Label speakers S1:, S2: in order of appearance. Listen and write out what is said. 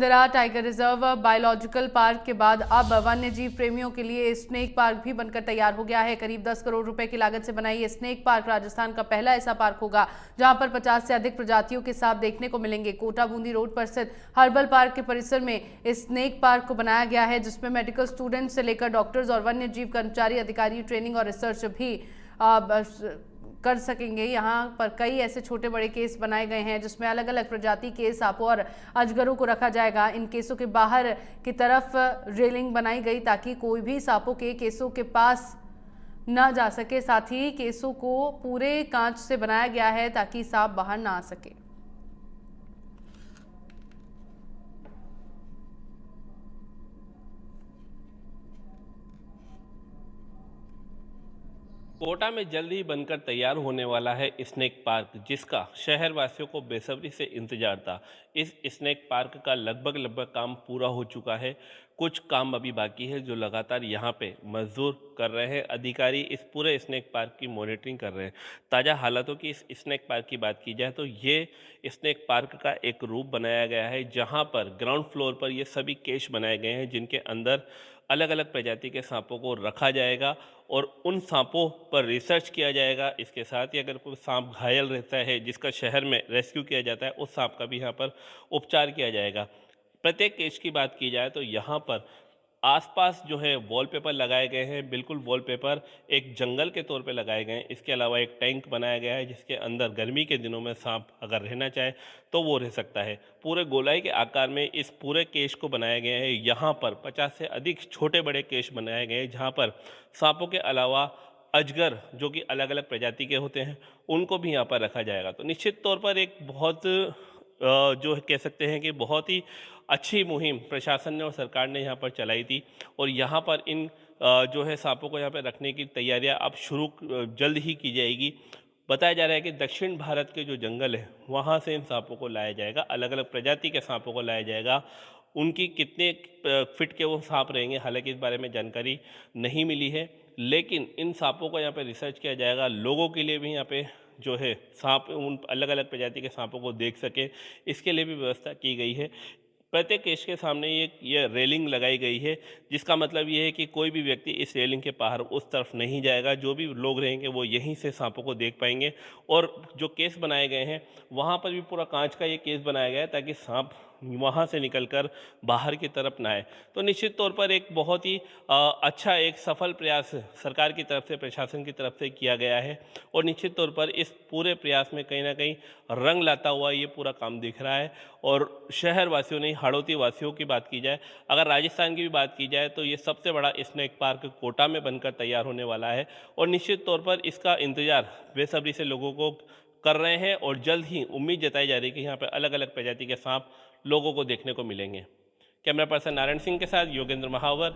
S1: Mundra tiger reserve biological park के बाद अब वन्यजीव प्रेमियों के लिए स्नेक पार्क भी बनकर तैयार हो गया है। करीब 10 करोड़ रुपए की लागत से बनाई ये स्नेक पार्क राजस्थान का पहला ऐसा पार्क होगा जहां पर 50 से अधिक प्रजातियों के सांप देखने को मिलेंगे। कोटा बूंदी रोड पर स्थित हर्बल पार्क के परिसर में इस स्नेक पार्क को बनाया गया है, जिसमें मेडिकल स्टूडेंट से लेकर डॉक्टर्स और वन्यजीव कर्मचारी, अधिकारी ट्रेनिंग और रिसर्च भी कर सकेंगे। यहाँ पर कई ऐसे छोटे बड़े केस बनाए गए हैं जिसमें अलग अलग प्रजाति के सांपों और अजगरों को रखा जाएगा। इन केसों के बाहर की तरफ रेलिंग बनाई गई ताकि कोई भी सांपों के केसों के पास न जा सके। साथ ही केसों को पूरे कांच से बनाया गया है ताकि सांप बाहर ना आ सके।
S2: कोटा में जल्द ही बनकर तैयार होने वाला है स्नेक पार्क, जिसका शहर वासियों को बेसब्री से इंतजार था। इस स्नेक पार्क का लगभग काम पूरा हो चुका है। कुछ काम अभी बाकी है जो लगातार यहाँ पे मजदूर कर रहे हैं। अधिकारी इस पूरे स्नेक पार्क की मॉनिटरिंग कर रहे हैं। ताज़ा हालातों की इस स्नेक पार्क की बात की जाए तो ये स्नेक पार्क का एक रूप बनाया गया है जहाँ पर ग्राउंड फ्लोर पर ये सभी केश बनाए गए हैं जिनके अंदर अलग अलग प्रजाति के सांपों को रखा जाएगा और उन सांपों पर रिसर्च किया जाएगा। इसके साथ ही अगर कोई सांप घायल रहता है जिसका शहर में रेस्क्यू किया जाता है, उस सांप का भी यहाँ पर उपचार किया जाएगा। प्रत्येक केस की बात की जाए तो यहाँ पर आसपास जो है वॉलपेपर लगाए गए हैं। बिल्कुल वॉलपेपर एक जंगल के तौर पे लगाए गए हैं। इसके अलावा एक टैंक बनाया गया है जिसके अंदर गर्मी के दिनों में सांप अगर रहना चाहे तो वो रह सकता है। पूरे गोलाई के आकार में इस पूरे केश को बनाया गया है। यहाँ पर 50 से अधिक छोटे बड़े केश बनाए गए हैं जहाँ पर सांपों के अलावा अजगर जो कि अलग अलग प्रजाति के होते हैं उनको भी यहाँ पर रखा जाएगा। तो निश्चित तौर पर एक बहुत जो कह सकते हैं कि बहुत ही अच्छी मुहिम प्रशासन ने और सरकार ने यहाँ पर चलाई थी और यहाँ पर इन जो है सांपों को यहाँ पर रखने की तैयारियाँ अब शुरू जल्द ही की जाएगी। बताया जा रहा है कि दक्षिण भारत के जो जंगल है वहाँ से इन सांपों को लाया जाएगा, अलग अलग प्रजाति के सांपों को लाया जाएगा। उनकी कितने फिट के वो सांप रहेंगे हालांकि इस बारे में जानकारी नहीं मिली है, लेकिन इन सांपों को यहाँ पे रिसर्च किया जाएगा। लोगों के लिए भी यहाँ पे जो है सांप उन अलग अलग प्रजाति के सांपों को देख सके, इसके लिए भी व्यवस्था की गई है। प्रत्येक केस के सामने ये रेलिंग लगाई गई है जिसका मतलब ये है कि कोई भी व्यक्ति इस रेलिंग के बाहर उस तरफ नहीं जाएगा। जो भी लोग रहेंगे वो यहीं से सांपों को देख पाएंगे। और जो केस बनाए गए हैं वहाँ पर भी पूरा कांच का ये केस बनाया गया है ताकि सांप वहाँ से निकलकर बाहर की तरफ ना आए। तो निश्चित तौर पर एक बहुत ही अच्छा एक सफल प्रयास सरकार की तरफ से, प्रशासन की तरफ से किया गया है और निश्चित तौर पर इस पूरे प्रयास में कहीं ना कहीं रंग लाता हुआ ये पूरा काम दिख रहा है। और शहर वासियों ने, हाड़ौती वासियों की बात की जाए, अगर राजस्थान की भी बात की जाए तो ये सबसे बड़ा स्नेक पार्क कोटा में बनकर तैयार होने वाला है और निश्चित तौर पर इसका इंतज़ार बेसब्री से लोगों को कर रहे हैं और जल्द ही उम्मीद जताई जा रही है कि यहाँ पर अलग अलग प्रजाति के सांप लोगों को देखने को मिलेंगे। कैमरा पर्सन नारायण सिंह के साथ योगेंद्र महावर,